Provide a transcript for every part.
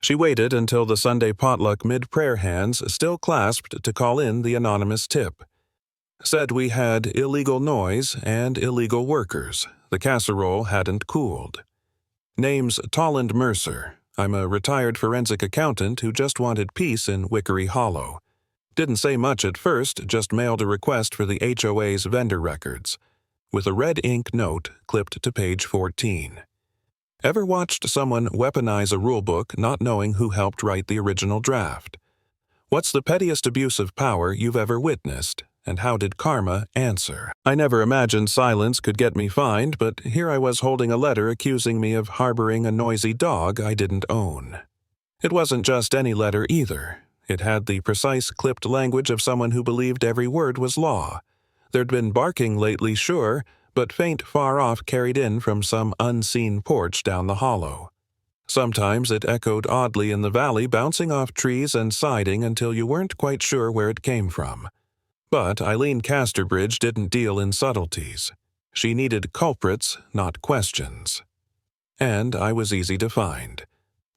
She waited until the Sunday potluck mid-prayer hands still clasped to call in the anonymous tip. Said we had illegal noise and illegal workers. The casserole hadn't cooled. Name's Tolland Mercer. I'm a retired forensic accountant who just wanted peace in Wickery Hollow. Didn't say much at first, just mailed a request for the HOA's vendor records, with a red ink note clipped to page 14. Ever watched someone weaponize a rulebook not knowing who helped write the original draft? What's the pettiest abuse of power you've ever witnessed, and how did karma answer? I never imagined silence could get me fined, but here I was holding a letter accusing me of harboring a noisy dog I didn't own. It wasn't just any letter either. It had the precise clipped language of someone who believed every word was law. There'd been barking lately, sure, but faint far off carried in from some unseen porch down the hollow. Sometimes it echoed oddly in the valley, bouncing off trees and siding until you weren't quite sure where it came from. But Eileen Casterbridge didn't deal in subtleties. She needed culprits, not questions. And I was easy to find.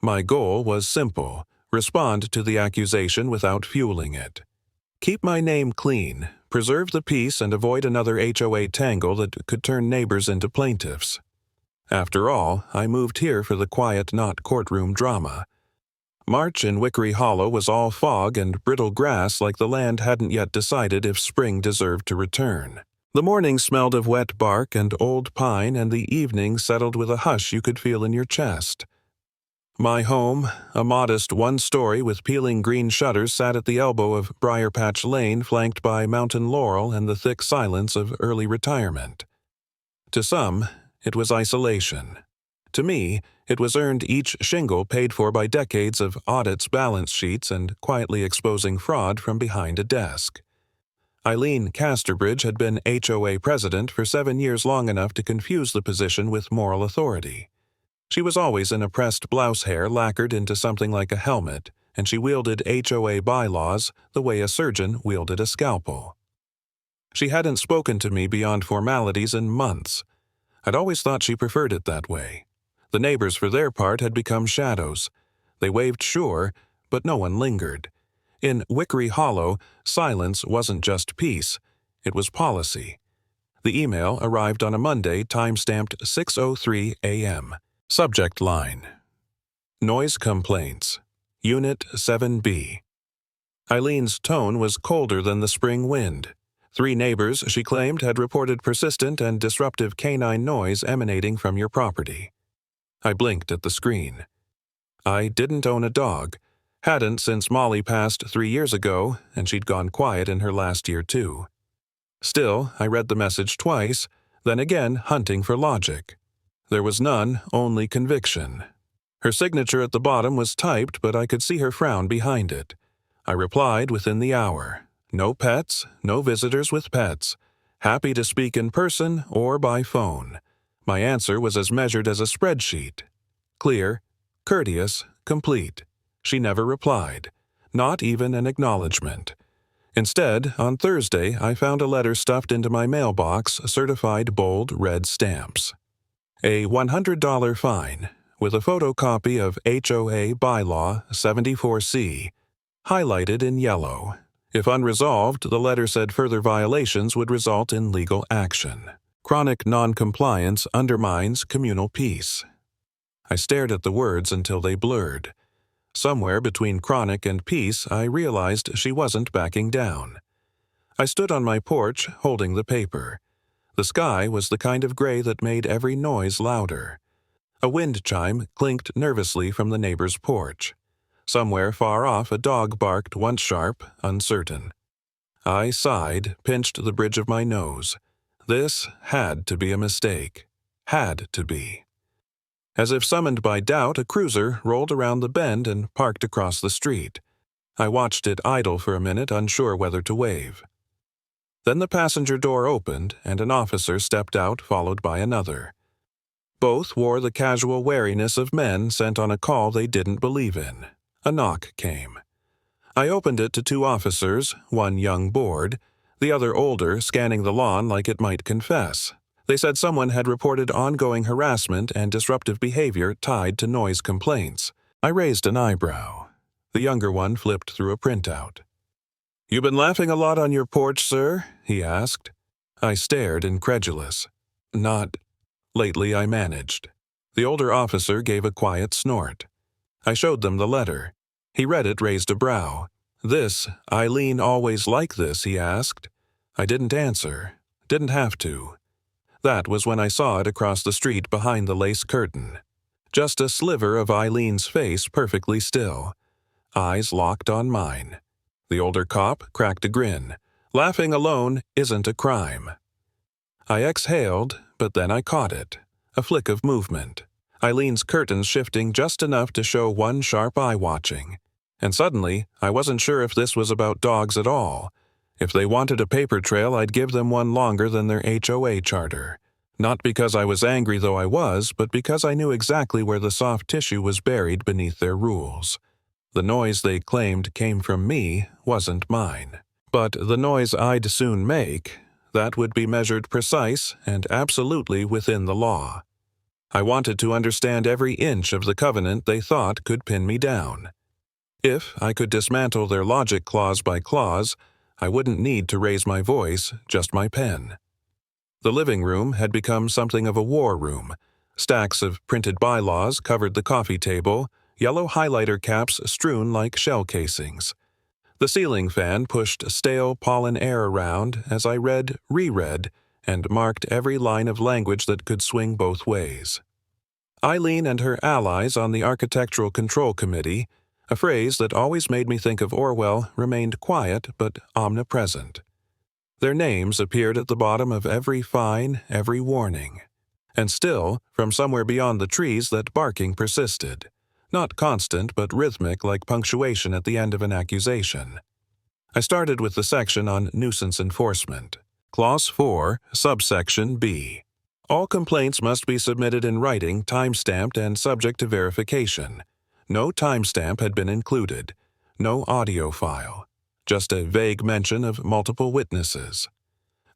My goal was simple: respond to the accusation without fueling it. Keep my name clean, preserve the peace, and avoid another HOA tangle that could turn neighbors into plaintiffs. After all, I moved here for the quiet, not courtroom drama. March in Wickery Hollow was all fog and brittle grass, like the land hadn't yet decided if spring deserved to return. The morning smelled of wet bark and old pine, and the evening settled with a hush you could feel in your chest. My home, a modest one-story with peeling green shutters, sat at the elbow of Briar Patch Lane, flanked by mountain laurel and the thick silence of early retirement. To some, it was isolation. To me, it was earned each shingle paid for by decades of audits, balance sheets, and quietly exposing fraud from behind a desk. Eileen Casterbridge had been HOA president for 7 years, long enough to confuse the position with moral authority. She was always in a pressed blouse hair lacquered into something like a helmet, and she wielded HOA bylaws the way a surgeon wielded a scalpel. She hadn't spoken to me beyond formalities in months. I'd always thought she preferred it that way. The neighbors, for their part, had become shadows. They waved sure, but no one lingered. In Wickery Hollow, silence wasn't just peace, it was policy. The email arrived on a Monday, time-stamped 6:03 a.m. Subject line: Noise Complaints, Unit 7B. Eileen's tone was colder than the spring wind. 3 neighbors, she claimed, had reported persistent and disruptive canine noise emanating from your property. I blinked at the screen. I didn't own a dog. Hadn't since Molly passed 3 years ago, and she'd gone quiet in her last year too. Still, I read the message twice, then again hunting for logic. There was none, only conviction. Her signature at the bottom was typed, but I could see her frown behind it. I replied within the hour. No pets, no visitors with pets. Happy to speak in person or by phone. My answer was as measured as a spreadsheet. Clear, courteous, complete. She never replied. Not even an acknowledgement. Instead, on Thursday, I found a letter stuffed into my mailbox, certified bold red stamps. A $100 fine, with a photocopy of HOA Bylaw 74C, highlighted in yellow. If unresolved, the letter said further violations would result in legal action. Chronic non-compliance undermines communal peace. I stared at the words until they blurred. Somewhere between chronic and peace, I realized she wasn't backing down. I stood on my porch, holding the paper. The sky was the kind of gray that made every noise louder. A wind chime clinked nervously from the neighbor's porch. Somewhere far off, a dog barked once sharp, uncertain. I sighed, pinched the bridge of my nose. This had to be a mistake. Had to be. As if summoned by doubt, a cruiser rolled around the bend and parked across the street. I watched it idle for a minute, unsure whether to wave. Then the passenger door opened, and an officer stepped out, followed by another. Both wore the casual wariness of men sent on a call they didn't believe in. A knock came. I opened it to 2 officers, one young, bored, the other older, scanning the lawn like it might confess. They said someone had reported ongoing harassment and disruptive behavior tied to noise complaints. I raised an eyebrow. The younger one flipped through a printout. "You been laughing a lot on your porch, sir?" he asked. I stared, incredulous. "Not lately," I managed. The older officer gave a quiet snort. I showed them the letter. He read it, raised a brow. "This, Eileen always like this?" he asked. I didn't answer. Didn't have to. That was when I saw it across the street behind the lace curtain. Just a sliver of Eileen's face perfectly still. Eyes locked on mine. The older cop cracked a grin. "Laughing alone isn't a crime." I exhaled, but then I caught it. A flick of movement. Eileen's curtains shifting just enough to show one sharp eye watching. And suddenly, I wasn't sure if this was about dogs at all. If they wanted a paper trail, I'd give them one longer than their HOA charter. Not because I was angry, though I was, but because I knew exactly where the soft tissue was buried beneath their rules. The noise they claimed came from me wasn't mine. But the noise I'd soon make, that would be measured precise and absolutely within the law. I wanted to understand every inch of the covenant they thought could pin me down. If I could dismantle their logic clause by clause, I wouldn't need to raise my voice, just my pen. The living room had become something of a war room. Stacks of printed bylaws covered the coffee table, yellow highlighter caps strewn like shell casings. The ceiling fan pushed stale pollen air around as I read, reread, and marked every line of language that could swing both ways. Eileen and her allies on the Architectural Control Committee, a phrase that always made me think of Orwell, remained quiet but omnipresent. Their names appeared at the bottom of every fine, every warning. And still, from somewhere beyond the trees, that barking persisted. Not constant, but rhythmic like punctuation at the end of an accusation. I started with the section on nuisance enforcement. Clause 4, subsection B. All complaints must be submitted in writing, time-stamped and subject to verification. No timestamp had been included. No audio file. Just a vague mention of multiple witnesses.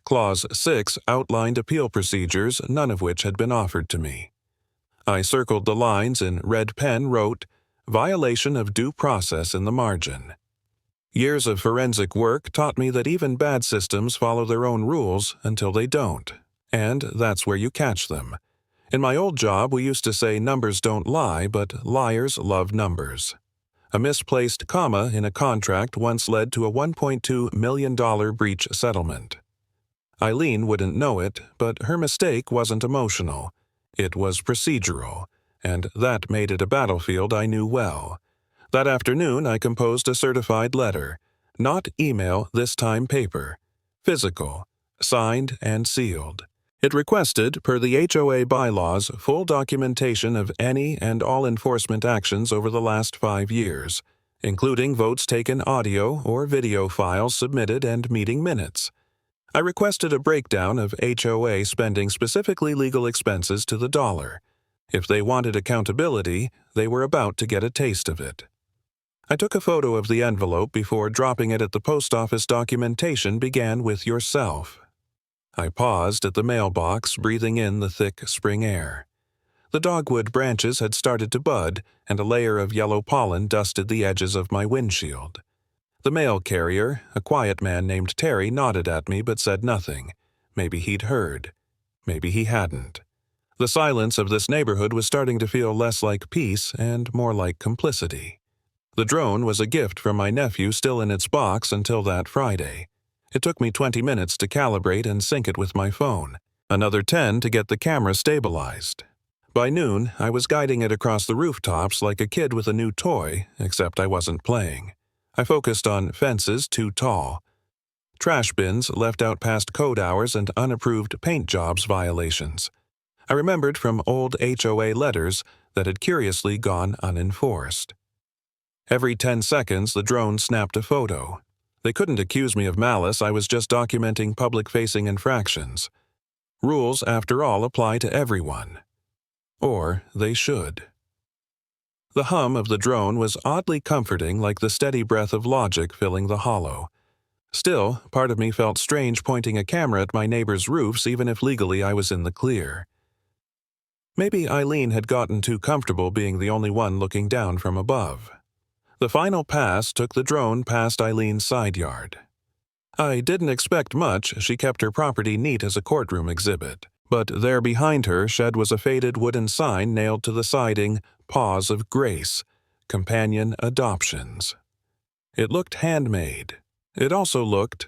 Clause 6 outlined appeal procedures, none of which had been offered to me. I circled the lines in red pen, wrote, "Violation of due process" in the margin. Years of forensic work taught me that even bad systems follow their own rules until they don't. And that's where you catch them. In my old job, we used to say numbers don't lie, but liars love numbers. A misplaced comma in a contract once led to a $1.2 million breach settlement. Eileen wouldn't know it, but her mistake wasn't emotional. It was procedural, and that made it a battlefield I knew well. That afternoon, I composed a certified letter. Not email, this time paper. Physical. Signed and sealed. It requested, per the HOA bylaws, full documentation of any and all enforcement actions over the last 5 years, including votes taken, audio or video files submitted, and meeting minutes. I requested a breakdown of HOA spending specifically legal expenses to the dollar. If they wanted accountability, they were about to get a taste of it. I took a photo of the envelope before dropping it at the post office. Documentation began with yourself. I paused at the mailbox, breathing in the thick spring air. The dogwood branches had started to bud, and a layer of yellow pollen dusted the edges of my windshield. The mail carrier, a quiet man named Terry, nodded at me but said nothing. Maybe he'd heard. Maybe he hadn't. The silence of this neighborhood was starting to feel less like peace and more like complicity. The drone was a gift from my nephew, still in its box until that Friday. It took me 20 minutes to calibrate and sync it with my phone. Another 10 to get the camera stabilized. By noon, I was guiding it across the rooftops like a kid with a new toy, except I wasn't playing. I focused on fences too tall, trash bins left out past code hours, and unapproved paint jobs violations. I remembered from old HOA letters that had curiously gone unenforced. Every 10 seconds, the drone snapped a photo. They couldn't accuse me of malice. I was just documenting public-facing infractions. Rules, after all, apply to everyone. Or they should. The hum of the drone was oddly comforting, like the steady breath of logic filling the hollow. Still, part of me felt strange pointing a camera at my neighbor's roofs, even if legally I was in the clear. Maybe Eileen had gotten too comfortable being the only one looking down from above. The final pass took the drone past Eileen's side yard. I didn't expect much. She kept her property neat as a courtroom exhibit. But there behind her shed was a faded wooden sign nailed to the siding, Paws of Grace, Companion Adoptions. It looked handmade. It also looked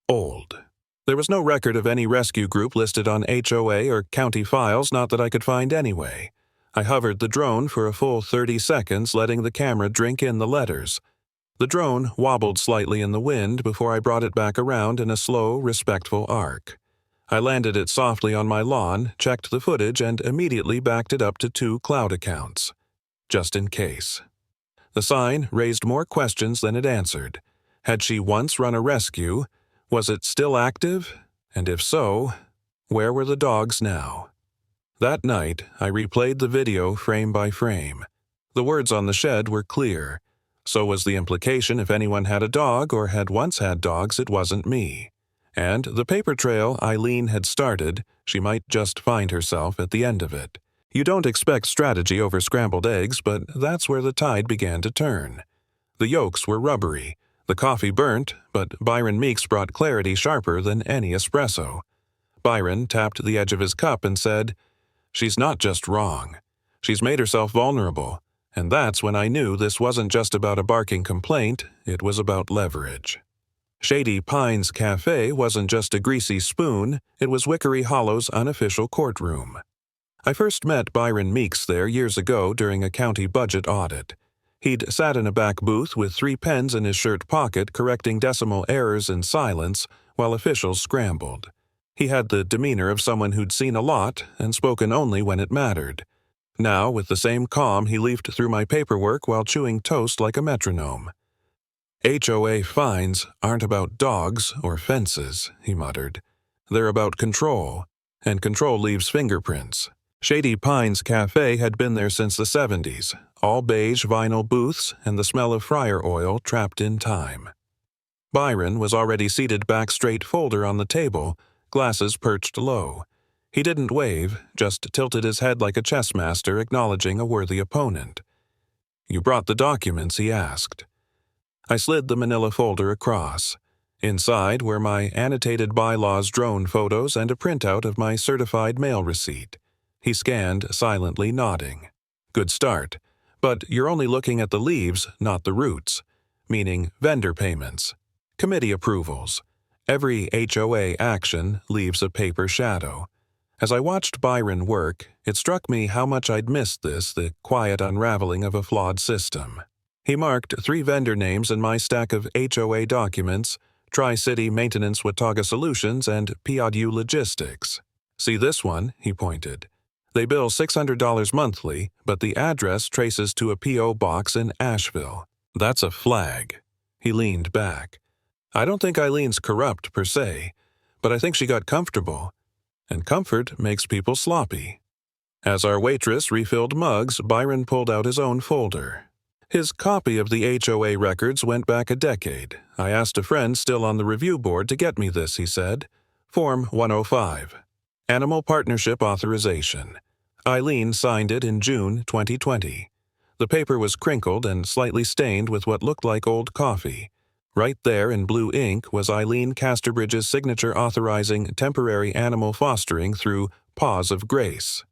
old. There was no record of any rescue group listed on HOA or county files, not that I could find anyway. I hovered the drone for a full 30 seconds, letting the camera drink in the letters. The drone wobbled slightly in the wind before I brought it back around in a slow, respectful arc. I landed it softly on my lawn, checked the footage, and immediately backed it up to 2 cloud accounts, just in case. The sign raised more questions than it answered. Had she once run a rescue? Was it still active? And if so, where were the dogs now? That night, I replayed the video frame by frame. The words on the shed were clear. So was the implication if anyone had a dog or had once had dogs, it wasn't me. And the paper trail Eileen had started, she might just find herself at the end of it. You don't expect strategy over scrambled eggs, but that's where the tide began to turn. The yolks were rubbery, the coffee burnt, but Byron Meeks brought clarity sharper than any espresso. Byron tapped the edge of his cup and said, "She's not just wrong. She's made herself vulnerable. And that's when I knew this wasn't just about a barking complaint, it was about leverage." Shady Pines Cafe wasn't just a greasy spoon, it was Wickery Hollow's unofficial courtroom. I first met Byron Meeks there years ago during a county budget audit. He'd sat in a back booth with 3 pens in his shirt pocket correcting decimal errors in silence while officials scrambled. He had the demeanor of someone who'd seen a lot and spoken only when it mattered. Now, with the same calm, he leafed through my paperwork while chewing toast like a metronome. "HOA fines aren't about dogs or fences," he muttered. "They're about control, and control leaves fingerprints." Shady Pines Cafe had been there since the 70s, all beige vinyl booths and the smell of fryer oil trapped in time. Byron was already seated back straight folder on the table, glasses perched low. He didn't wave, just tilted his head like a chess master acknowledging a worthy opponent. "You brought the documents?" he asked. I slid the manila folder across. Inside were my annotated bylaws drone photos and a printout of my certified mail receipt. He scanned, silently nodding. "Good start. But you're only looking at the leaves, not the roots. Meaning vendor payments, committee approvals. Every HOA action leaves a paper shadow." As I watched Byron work, it struck me how much I'd missed this, the quiet unraveling of a flawed system. He marked 3 vendor names in my stack of HOA documents: Tri-City Maintenance Watauga Solutions and PODU Logistics. "See this one?" he pointed. "They bill $600 monthly, but the address traces to a P.O. box in Asheville. That's a flag." He leaned back. "I don't think Eileen's corrupt per se, but I think she got comfortable. And comfort makes people sloppy." As our waitress refilled mugs, Byron pulled out his own folder. His copy of the HOA records went back a decade. I asked a friend still on the review board to get me this, he said. Form 105. Animal Partnership Authorization. Eileen signed it in June 2020. The paper was crinkled and slightly stained with what looked like old coffee. Right there in blue ink was Eileen Casterbridge's signature authorizing temporary animal fostering through Paws of Grace.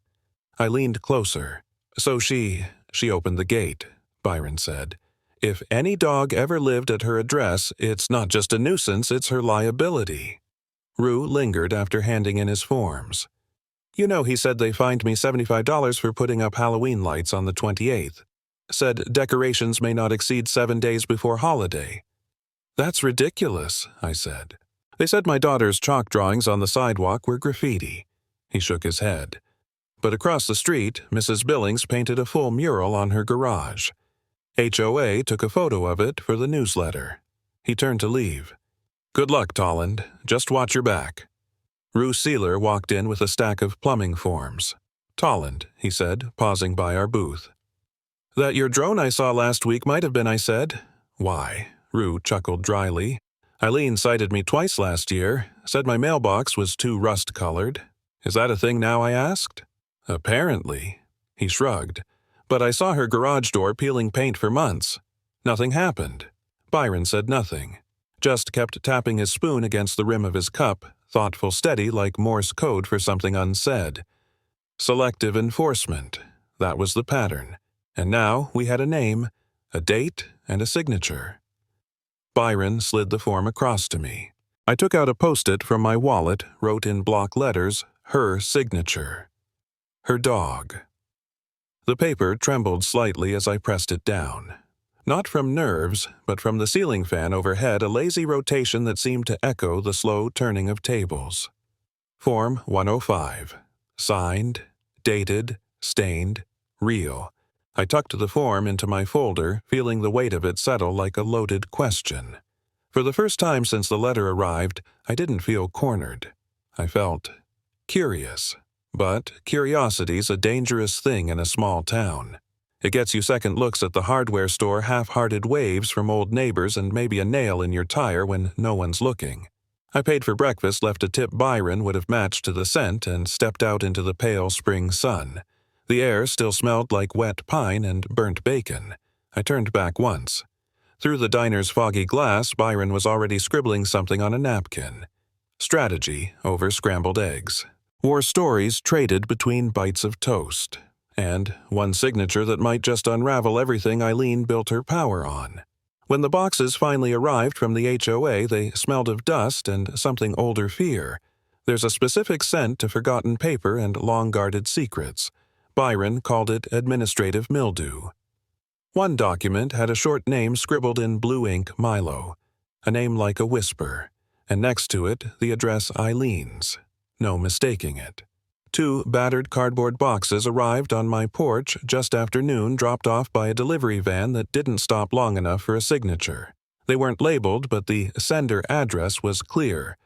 I leaned closer. "So she opened the gate," Byron said. "If any dog ever lived at her address, it's not just a nuisance, it's her liability." Rue lingered after handing in his forms. "You know, he said they fined me $75 for putting up Halloween lights on the 28th. Said decorations may not exceed 7 days before holiday." "That's ridiculous," I said. "They said my daughter's chalk drawings on the sidewalk were graffiti." He shook his head. "But across the street, Mrs. Billings painted a full mural on her garage. HOA took a photo of it for the newsletter." He turned to leave. "Good luck, Tolland. Just watch your back." Rue Sealer walked in with a stack of plumbing forms. "Tolland," he said, pausing by our booth. "That your drone I saw last week might have been," I said. "Why?" Rue chuckled dryly. "Eileen cited me twice last year, said my mailbox was too rust-colored." "Is that a thing now?" I asked. Apparently. He shrugged. But I saw her garage door peeling paint for months. Nothing happened. Byron said nothing. Just kept tapping his spoon against the rim of his cup, thoughtful steady like Morse code for something unsaid. Selective enforcement. That was the pattern. And now we had a name, a date, and a signature. Byron slid the form across to me. I took out a Post-it from my wallet, wrote in block letters, her signature. Her dog. The paper trembled slightly as I pressed it down. Not from nerves, but from the ceiling fan overhead, a lazy rotation that seemed to echo the slow turning of tables. Form 105. Signed, dated, stained, real. I tucked the form into my folder, feeling the weight of it settle like a loaded question. For the first time since the letter arrived, I didn't feel cornered. I felt curious. But curiosity's a dangerous thing in a small town. It gets you second looks at the hardware store, half-hearted waves from old neighbors, and maybe a nail in your tire when no one's looking. I paid for breakfast, left a tip Byron would have matched to the cent, and stepped out into the pale spring sun. The air still smelled like wet pine and burnt bacon. I turned back once. Through the diner's foggy glass, Byron was already scribbling something on a napkin. Strategy over scrambled eggs. War stories traded between bites of toast. And one signature that might just unravel everything Eileen built her power on. When the boxes finally arrived from the HOA, they smelled of dust and something older fear. There's a specific scent to forgotten paper and long-guarded secrets. Byron called it administrative mildew. One document had a short name scribbled in blue ink Milo, a name like a whisper, and next to it the address Eileen's. No mistaking it. 2 battered cardboard boxes arrived on my porch just after noon, dropped off by a delivery van that didn't stop long enough for a signature. They weren't labeled, but the sender address was clear.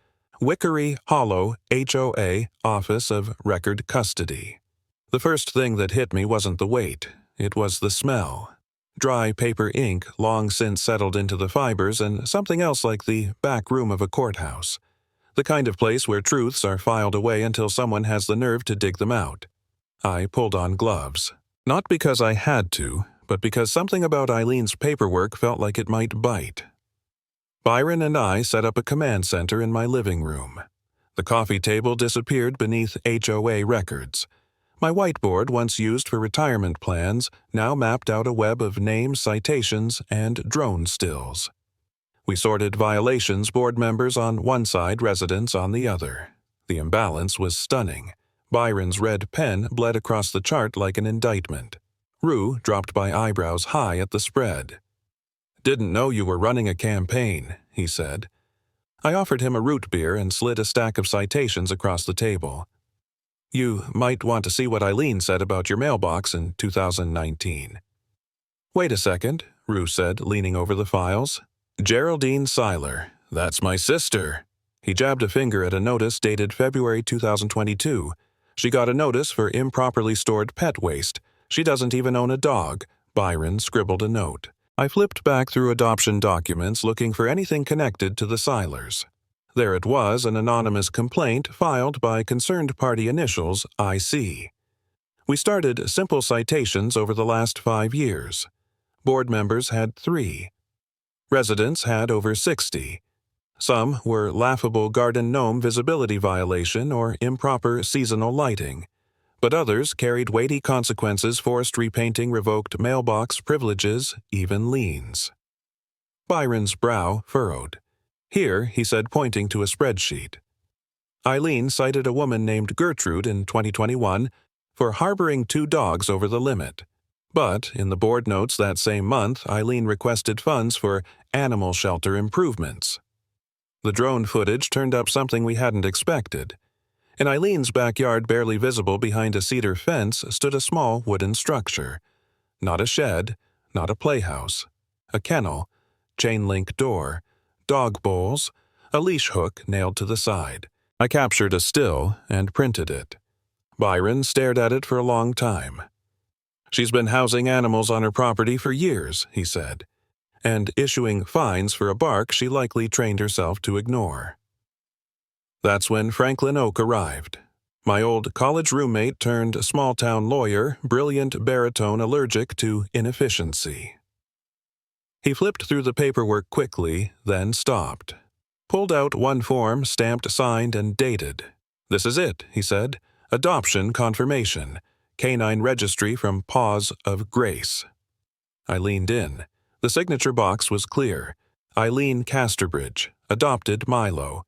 Wickery Hollow, HOA, Office of Record Custody. The first thing that hit me wasn't the weight. It was the smell. Dry paper ink long since settled into the fibers, and something else like the back room of a courthouse. The kind of place where truths are filed away until someone has the nerve to dig them out. I pulled on gloves. Not because I had to, but because something about Eileen's paperwork felt like it might bite. Byron and I set up a command center in my living room. The coffee table disappeared beneath HOA records. My whiteboard, once used for retirement plans, now mapped out a web of names, citations, and drone stills. We sorted violations, board members on one side, residents on the other. The imbalance was stunning. Byron's red pen bled across the chart like an indictment. Rue dropped by eyebrows high at the spread. "Didn't know you were running a campaign," he said. I offered him a root beer and slid a stack of citations across the table. "You might want to see what Eileen said about your mailbox in 2019. "Wait a second," Rue said, leaning over the files. "Geraldine Seiler. That's my sister." He jabbed a finger at a notice dated February 2022. "She got a notice for improperly stored pet waste. She doesn't even own a dog." Byron scribbled a note. I flipped back through adoption documents looking for anything connected to the Seilers. There it was, an anonymous complaint filed by concerned party initials IC. We started simple citations over the last 5 years. Board members had 3. Residents had over 60. Some were laughable garden gnome visibility violation or improper seasonal lighting, but others carried weighty consequences: forced repainting, revoked mailbox privileges, even liens. Byron's brow furrowed. "Here," he said, pointing to a spreadsheet. Eileen cited a woman named Gertrude in 2021 for harboring 2 dogs over the limit. But in the board notes that same month, Eileen requested funds for animal shelter improvements. The drone footage turned up something we hadn't expected. In Eileen's backyard, barely visible behind a cedar fence, stood a small wooden structure. Not a shed, not a playhouse. A kennel, chain-link door, dog bowls, a leash hook nailed to the side. I captured a still and printed it. Byron stared at it for a long time. "She's been housing animals on her property for years," he said, "and issuing fines for a bark she likely trained herself to ignore." That's when Franklin Oak arrived. My old college roommate turned small-town lawyer, brilliant baritone allergic to inefficiency. He flipped through the paperwork quickly, then stopped. Pulled out one form, stamped, signed, and dated. "This is it," he said. "Adoption confirmation. Canine registry from Paws of Grace." I leaned in. The signature box was clear. Eileen Casterbridge, adopted Milo.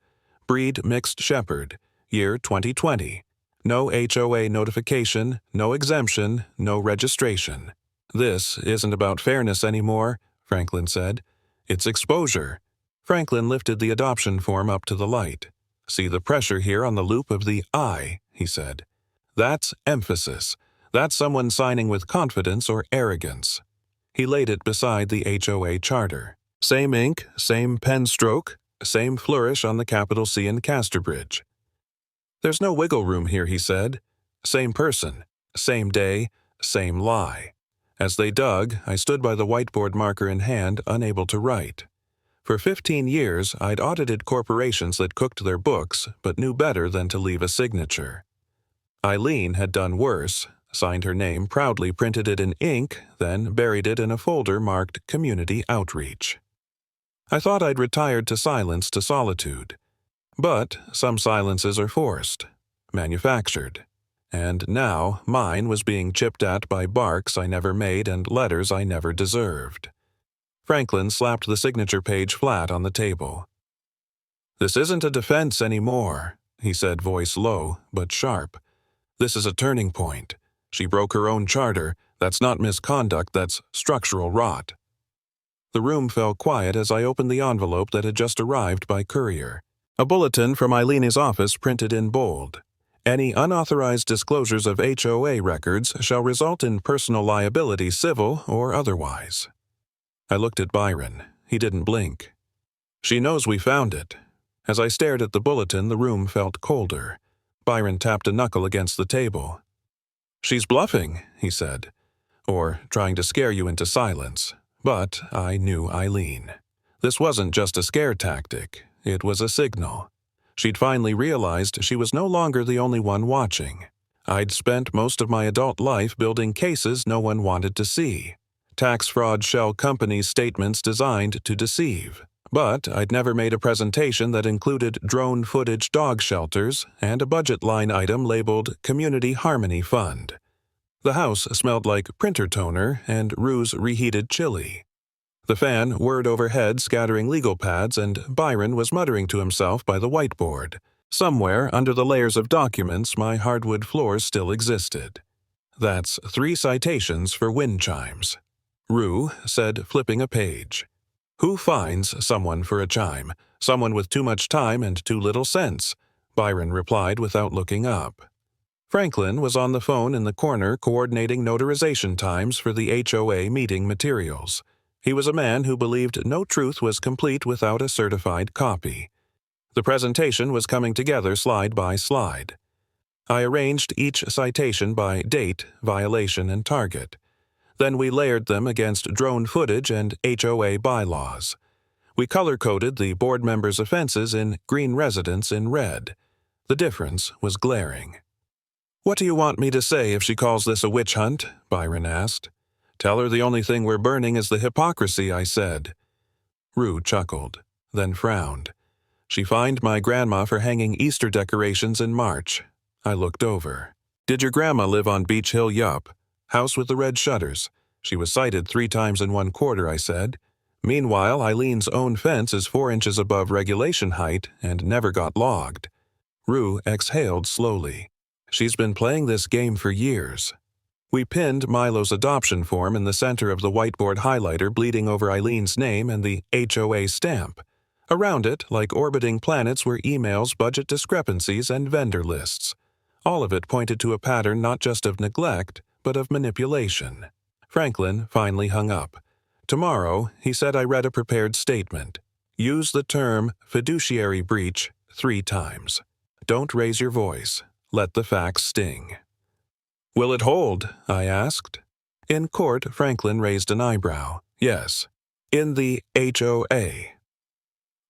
Breed mixed shepherd. Year 2020. No HOA notification, no exemption, no registration. "This isn't about fairness anymore," Franklin said. "It's exposure." Franklin lifted the adoption form up to the light. "See the pressure here on the loop of the I," he said. "That's emphasis. That's someone signing with confidence or arrogance." He laid it beside the HOA charter. Same ink, same pen stroke, same flourish on the capital C in Casterbridge. "There's no wiggle room here," he said. Same person, same day, same lie. As they dug, I stood by the whiteboard, marker in hand, unable to write. For 15 years, I'd audited corporations that cooked their books, but knew better than to leave a signature. Eileen had done worse, signed her name, proudly printed it in ink, then buried it in a folder marked Community Outreach. I thought I'd retired to silence, to solitude. But some silences are forced, manufactured. And now mine was being chipped at by barks I never made and letters I never deserved. Franklin slapped the signature page flat on the table. "This isn't a defense anymore," he said, voice low but sharp. "This is a turning point. She broke her own charter. That's not misconduct, that's structural rot." The room fell quiet as I opened the envelope that had just arrived by courier. A bulletin from Eileen's office printed in bold. "Any unauthorized disclosures of HOA records shall result in personal liability, civil or otherwise." I looked at Byron. He didn't blink. "She knows we found it." As I stared at the bulletin, the room felt colder. Byron tapped a knuckle against the table. "She's bluffing," he said, "or trying to scare you into silence." But I knew Eileen. This wasn't just a scare tactic. It was a signal. She'd finally realized she was no longer the only one watching. I'd spent most of my adult life building cases no one wanted to see. Tax fraud shell companies' statements designed to deceive. But I'd never made a presentation that included drone footage dog shelters and a budget line item labeled Community Harmony Fund. The house smelled like printer toner and Rue's reheated chili. The fan whirred overhead, scattering legal pads, and Byron was muttering to himself by the whiteboard. Somewhere under the layers of documents, my hardwood floors still existed. "That's 3 citations for wind chimes," Rue said, flipping a page. "Who finds someone for a chime? Someone with too much time and too little sense," Byron replied without looking up. Franklin was on the phone in the corner coordinating notarization times for the HOA meeting materials. He was a man who believed no truth was complete without a certified copy. The presentation was coming together slide by slide. I arranged each citation by date, violation, and target. Then we layered them against drone footage and HOA bylaws. We color-coded the board members' offenses in green, residence in red. The difference was glaring. "What do you want me to say if she calls this a witch hunt?" Byron asked. "Tell her the only thing we're burning is the hypocrisy," I said. Rue chuckled, then frowned. "She fined my grandma for hanging Easter decorations in March." I looked over. "Did your grandma live on Beach Hill? Yup. House with the red shutters. She was cited 3 times in 1/4, I said. Meanwhile, Eileen's own fence is 4 inches above regulation height and never got logged." Rue exhaled slowly. "She's been playing this game for years." We pinned Milo's adoption form in the center of the whiteboard highlighter, bleeding over Eileen's name and the HOA stamp. Around it, like orbiting planets, were emails, budget discrepancies, and vendor lists. All of it pointed to a pattern not just of neglect, but of manipulation. Franklin finally hung up. "Tomorrow," he said, I read a prepared statement. "Use the term fiduciary breach 3 times. Don't raise your voice. Let the facts sting." "Will it hold?" I asked. In court, Franklin raised an eyebrow. "Yes. In the HOA.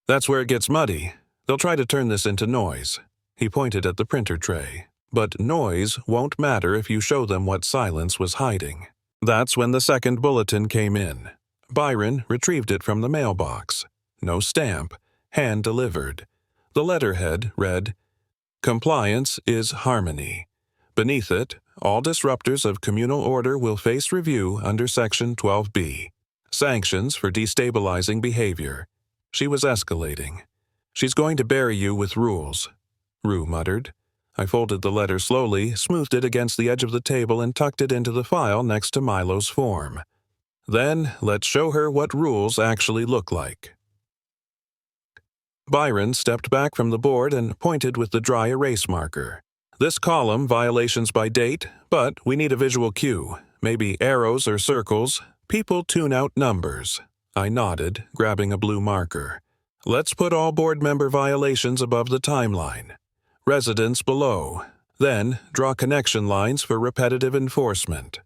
That's where it gets muddy. They'll try to turn this into noise." He pointed at the printer tray. But noise won't matter if you show them what silence was hiding. That's when the second bulletin came in. Byron retrieved it from the mailbox. No stamp, hand-delivered. The letterhead read, "Compliance is harmony." Beneath it, all disruptors of communal order will face review under Section 12B. Sanctions for destabilizing behavior. She was escalating. "She's going to bury you with rules," Rue muttered. I folded the letter slowly, smoothed it against the edge of the table, and tucked it into the file next to Milo's form. Then, let's show her what rules actually look like. Byron stepped back from the board and pointed with the dry erase marker. "This column, violations by date, but we need a visual cue. Maybe arrows or circles. People tune out numbers." I nodded, grabbing a blue marker. "Let's put all board member violations above the timeline. Residents below. Then, draw connection lines for repetitive enforcement."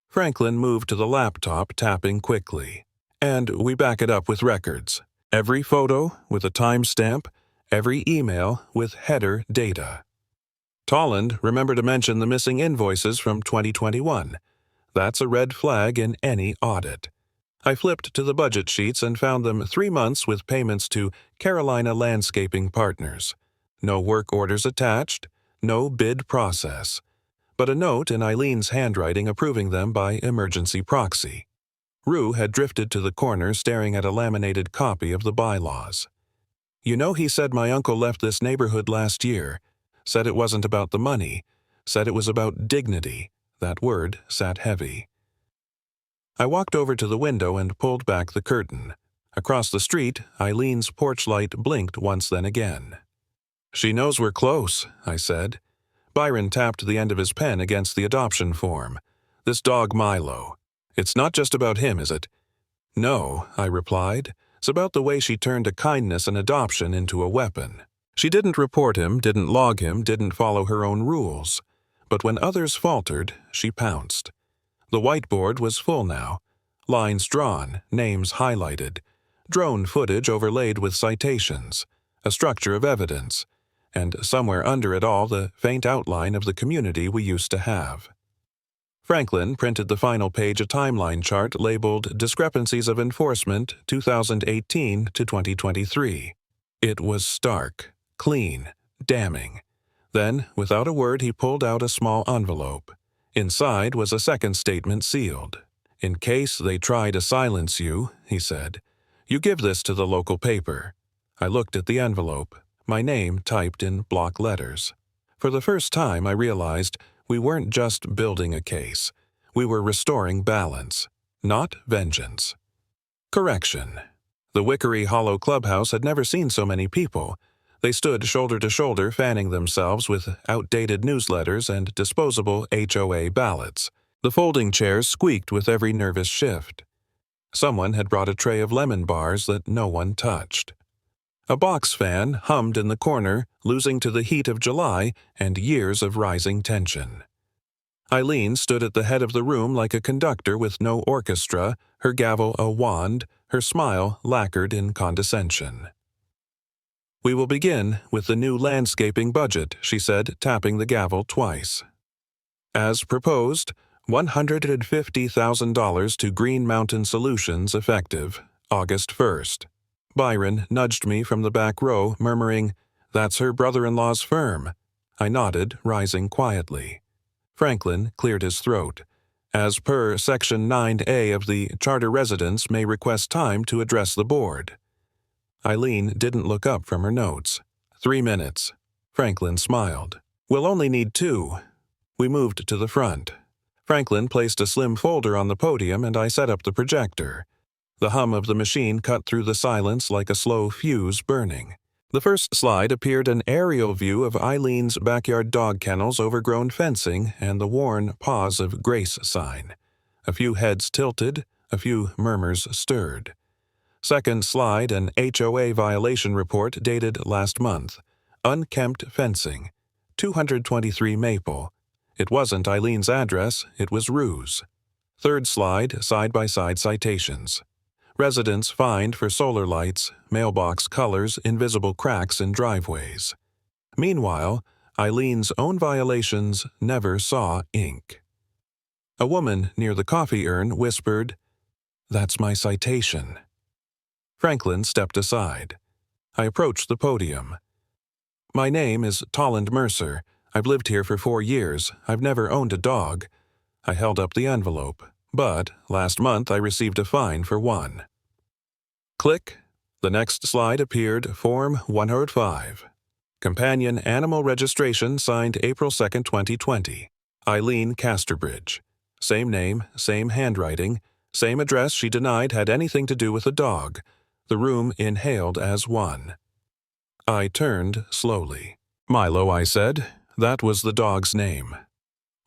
Franklin moved to the laptop, tapping quickly. "And we back it up with records. Every photo with a timestamp, every email with header data." Tolland, remember to mention the missing invoices from 2021. That's a red flag in any audit. I flipped to the budget sheets and found them 3 months with payments to Carolina Landscaping Partners. No work orders attached, no bid process, but a note in Eileen's handwriting approving them by emergency proxy. Rue had drifted to the corner staring at a laminated copy of the bylaws. "You know, he said my uncle left this neighborhood last year. Said it wasn't about the money. Said it was about dignity." That word sat heavy. I walked over to the window and pulled back the curtain. Across the street, Eileen's porch light blinked once then again. "She knows we're close," I said. Byron tapped the end of his pen against the adoption form. "This dog Milo. It's not just about him, is it?" "No," I replied. "It's about the way she turned a kindness and adoption into a weapon. She didn't report him, didn't log him, didn't follow her own rules. But when others faltered, she pounced. The whiteboard was full now. Lines drawn, names highlighted, drone footage overlaid with citations, a structure of evidence, and somewhere under it all the faint outline of the community we used to have." Franklin printed the final page a timeline chart labeled Discrepancies of Enforcement 2018 to 2023. It was stark, clean, damning. Then, without a word, he pulled out a small envelope. Inside was a second statement sealed. "In case they try to silence you," he said, "you give this to the local paper." I looked at the envelope, my name typed in block letters. For the first time, I realized we weren't just building a case. We were restoring balance, not vengeance. Correction. The Wickery Hollow Clubhouse had never seen so many people. They stood shoulder to shoulder, fanning themselves with outdated newsletters and disposable HOA ballots. The folding chairs squeaked with every nervous shift. Someone had brought a tray of lemon bars that no one touched. A box fan hummed in the corner, losing to the heat of July and years of rising tension. Eileen stood at the head of the room like a conductor with no orchestra, her gavel a wand, her smile lacquered in condescension. "We will begin with the new landscaping budget," she said, tapping the gavel twice. "As proposed, $150,000 to Green Mountain Solutions effective August 1st. Byron nudged me from the back row, murmuring, "That's her brother-in-law's firm." I nodded, rising quietly. Franklin cleared his throat. "As per Section 9A of the Charter, residents may request time to address the board." Eileen didn't look up from her notes. 3 minutes. Franklin smiled. "We'll only need 2. We moved to the front. Franklin placed a slim folder on the podium and I set up the projector. The hum of the machine cut through the silence like a slow fuse burning. The first slide appeared an aerial view of Eileen's backyard dog kennels, overgrown fencing, and the worn Pause of Grace sign. A few heads tilted, a few murmurs stirred. Second slide, an HOA violation report dated last month. Unkempt fencing. 223 Maple. It wasn't Eileen's address, it was Rue's. Third slide, side-by-side citations. Residents fined for solar lights, mailbox colors, invisible cracks in driveways. Meanwhile, Eileen's own violations never saw ink. A woman near the coffee urn whispered, "That's my citation." Franklin stepped aside. I approached the podium. "My name is Tolland Mercer. I've lived here for 4 years. I've never owned a dog." I held up the envelope, but last month I received a fine for one. Click. The next slide appeared Form 105. Companion Animal Registration signed April 2, 2020. Eileen Casterbridge. Same name, same handwriting, same address she denied had anything to do with a dog. The room inhaled as one. I turned slowly. "Milo," I said. That was the dog's name.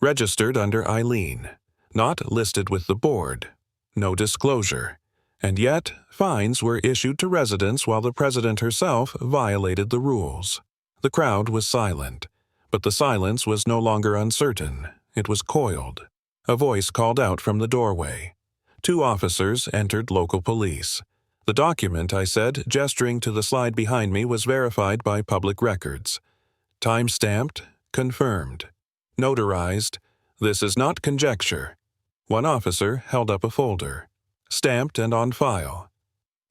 Registered under Eileen. Not listed with the board. No disclosure. And yet, fines were issued to residents while the president herself violated the rules. The crowd was silent. But the silence was no longer uncertain. It was coiled. A voice called out from the doorway. 2 officers entered local police. "The document," I said, gesturing to the slide behind me, was verified by public records. Time-stamped, confirmed. Notarized, "This is not conjecture." One officer held up a folder. Stamped and on file.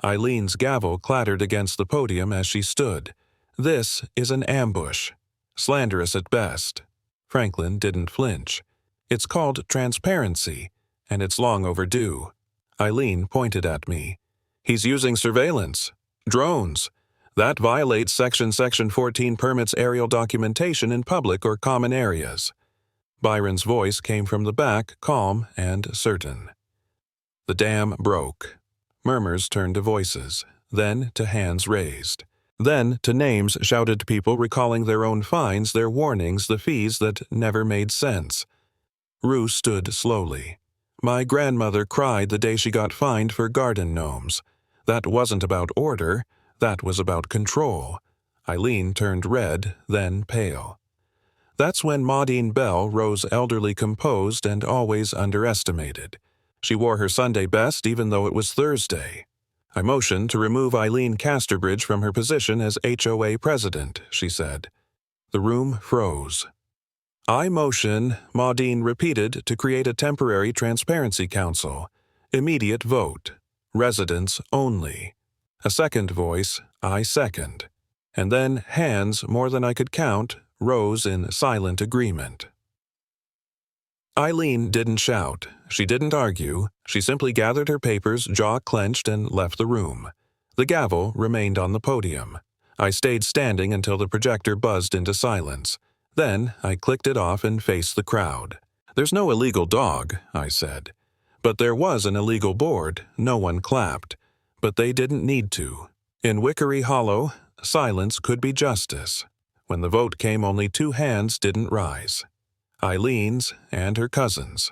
Eileen's gavel clattered against the podium as she stood. "This is an ambush. Slanderous at best." Franklin didn't flinch. "It's called transparency, and it's long overdue." Eileen pointed at me. "He's using surveillance. Drones. That violates Section 14 permits aerial documentation in public or common areas." Byron's voice came from the back, calm and certain. The dam broke. Murmurs turned to voices, then to hands raised. Then to names shouted people recalling their own fines, their warnings, the fees that never made sense. Rue stood slowly. "My grandmother cried the day she got fined for garden gnomes. That wasn't about order, that was about control." Eileen turned red, then pale. "That's when Maudine Bell rose elderly, composed, and always underestimated. She wore her Sunday best even though it was Thursday." I motioned to remove Eileen Casterbridge from her position as HOA president, she said. The room froze. "I motion," Maudine repeated, "to create a temporary transparency council. Immediate vote. Residents only." A second voice, "I second." And then hands, more than I could count, rose in silent agreement. Eileen didn't shout. She didn't argue. She simply gathered her papers, jaw clenched, and left the room. The gavel remained on the podium. I stayed standing until the projector buzzed into silence. Then I clicked it off and faced the crowd. "There's no illegal dog," I said. "But there was an illegal board. No one clapped. But they didn't need to. In Wickery Hollow, silence could be justice. When the vote came, only 2 hands didn't rise. Eileen's and her cousin's.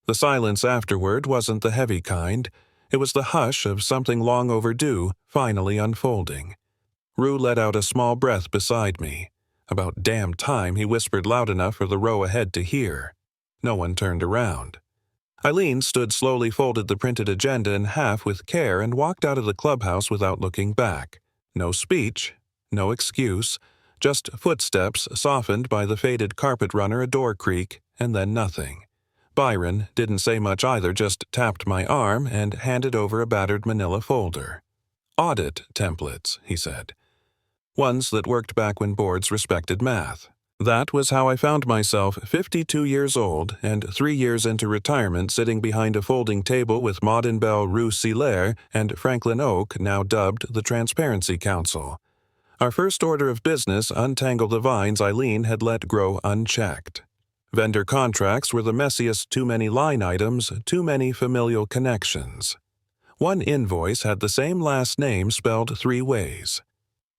The silence afterward wasn't the heavy kind. It was the hush of something long overdue finally unfolding. Rue let out a small breath beside me. About damn time, he whispered loud enough for the row ahead to hear. No one turned around. Eileen slowly folded the printed agenda in half with care and walked out of the clubhouse without looking back. No speech, no excuse, just footsteps softened by the faded carpet runner, a door creak, and then nothing. Byron didn't say much either, just tapped my arm and handed over a battered manila folder. "Audit templates," he said. "Ones that worked back when boards respected math." That was how I found myself 52 years old and 3 years into retirement sitting behind a folding table with Maudine Bell, Rue Selaire, and Franklin Oak, now dubbed the Transparency Council. Our first order of business: untangle the vines Eileen had let grow unchecked. Vendor contracts were the messiest: too many line items, too many familial connections. One invoice had the same last name spelled 3 ways.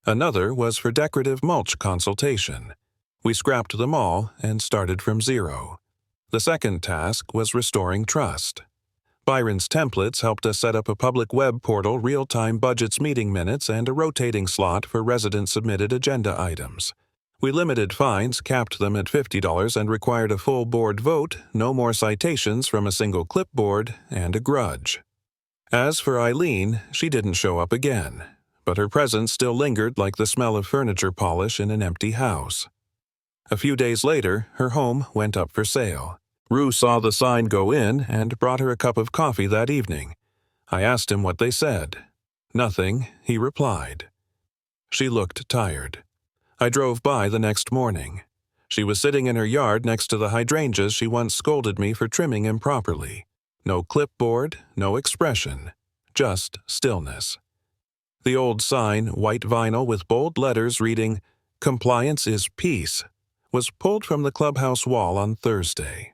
Another was for decorative mulch consultation. We scrapped them all and started from zero. The second task was restoring trust. Byron's templates helped us set up a public web portal, real-time budgets, meeting minutes, and a rotating slot for resident-submitted agenda items. We limited fines, capped them at $50, and required a full board vote, no more citations from a single clipboard, and a grudge. As for Eileen, she didn't show up again, but her presence still lingered like the smell of furniture polish in an empty house. A few days later, her home went up for sale. Rue saw the sign go in and brought her a cup of coffee that evening. I asked him what they said. Nothing, he replied. She looked tired. I drove by the next morning. She was sitting in her yard next to the hydrangeas she once scolded me for trimming improperly. No clipboard, no expression, just stillness. The old sign, white vinyl with bold letters reading, "Compliance is peace," was pulled from the clubhouse wall on Thursday.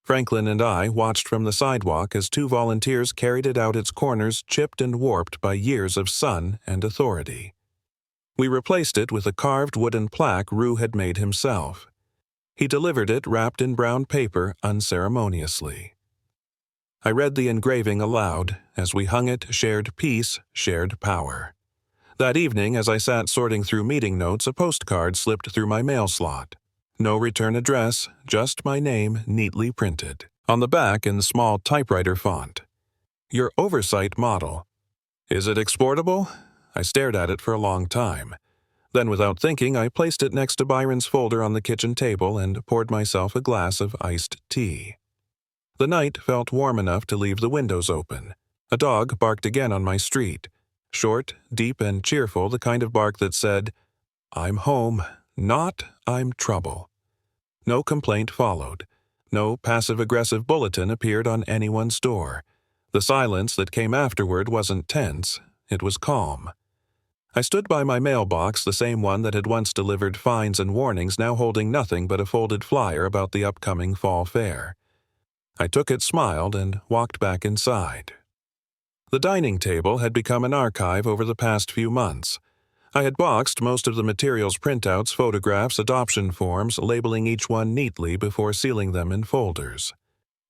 Franklin and I watched from the sidewalk as two volunteers carried it out its corners chipped and warped by years of sun and authority. We replaced it with a carved wooden plaque Rue had made himself. He delivered it wrapped in brown paper unceremoniously. I read the engraving aloud as we hung it, "Shared peace, shared power." That evening, as I sat sorting through meeting notes, a postcard slipped through my mail slot. No return address, just my name neatly printed. On the back in small typewriter font. "Your oversight model." Is it exportable? I stared at it for a long time. Then, without thinking, I placed it next to Byron's folder on the kitchen table and poured myself a glass of iced tea. The night felt warm enough to leave the windows open. A dog barked again on my street. Short, deep, and cheerful, the kind of bark that said, "I'm home, not I'm trouble." No complaint followed. No passive-aggressive bulletin appeared on anyone's door. The silence that came afterward wasn't tense, it was calm. I stood by my mailbox, the same one that had once delivered fines and warnings, now holding nothing but a folded flyer about the upcoming fall fair. I took it, smiled, and walked back inside. The dining table had become an archive over the past few months. I had boxed most of the materials, printouts, photographs, adoption forms, labeling each one neatly before sealing them in folders.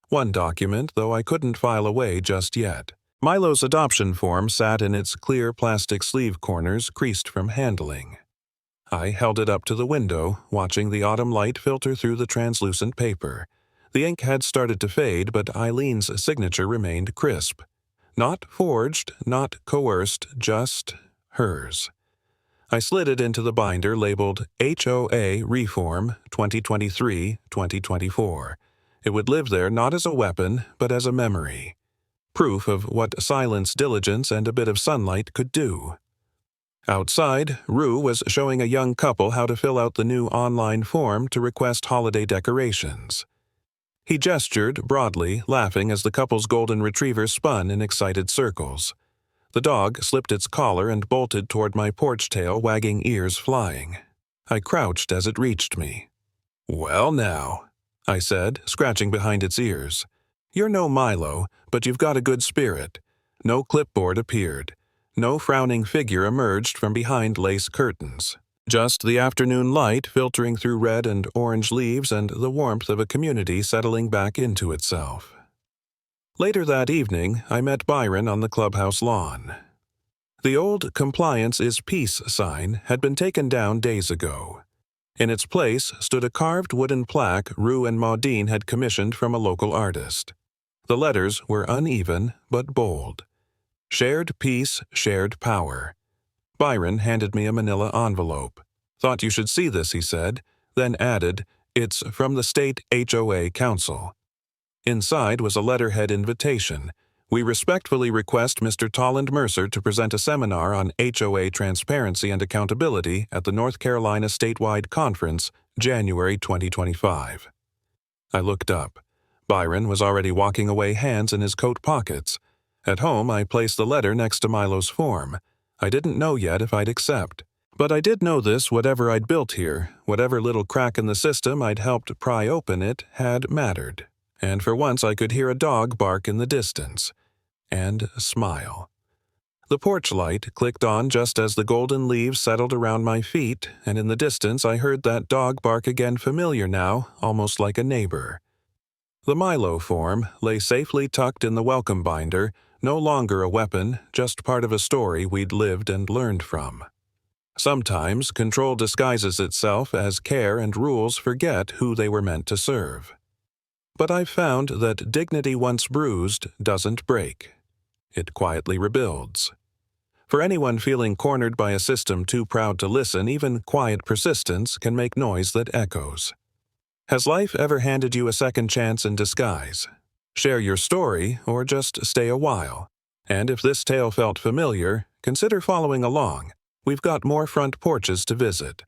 One document, though, I couldn't file away just yet. Milo's adoption form sat in its clear plastic sleeve corners, creased from handling. I held it up to the window, watching the autumn light filter through the translucent paper. The ink had started to fade, but Eileen's signature remained crisp. Not forged, not coerced, just hers. I slid it into the binder labeled HOA Reform 2023-2024. It would live there not as a weapon, but as a memory. Proof of what silence, diligence, and a bit of sunlight could do. Outside, Rue was showing a young couple how to fill out the new online form to request holiday decorations. He gestured broadly, laughing as the couple's golden retriever spun in excited circles. The dog slipped its collar and bolted toward my porch tail, wagging ears flying. I crouched as it reached me. "Well now," I said, scratching behind its ears. "You're no Milo, but you've got a good spirit." No clipboard appeared. No frowning figure emerged from behind lace curtains. Just the afternoon light filtering through red and orange leaves and the warmth of a community settling back into itself. Later that evening, I met Byron on the clubhouse lawn. The old "Compliance is Peace" sign had been taken down days ago. In its place stood a carved wooden plaque Rue and Maudine had commissioned from a local artist. The letters were uneven but bold. "Shared peace, shared power." Byron handed me a manila envelope. "Thought you should see this," he said, then added, "It's from the State HOA Council." Inside was a letterhead invitation. "We respectfully request Mr. Tolland Mercer to present a seminar on HOA transparency and accountability at the North Carolina Statewide Conference, January 2025. I looked up. Byron was already walking away, hands in his coat pockets. At home, I placed the letter next to Milo's form. I didn't know yet if I'd accept. But I did know this: whatever I'd built here, whatever little crack in the system I'd helped pry open it, had mattered. And for once I could hear a dog bark in the distance. And smile. The porch light clicked on just as the golden leaves settled around my feet, and in the distance I heard that dog bark again, familiar now, almost like a neighbor. The Milo form lay safely tucked in the welcome binder, no longer a weapon, just part of a story we'd lived and learned from. Sometimes control disguises itself as care, and rules forget who they were meant to serve. But I've found that dignity once bruised doesn't break. It quietly rebuilds. For anyone feeling cornered by a system too proud to listen, even quiet persistence can make noise that echoes. Has life ever handed you a second chance in disguise? Share your story or just stay a while. And if this tale felt familiar, consider following along. We've got more front porches to visit.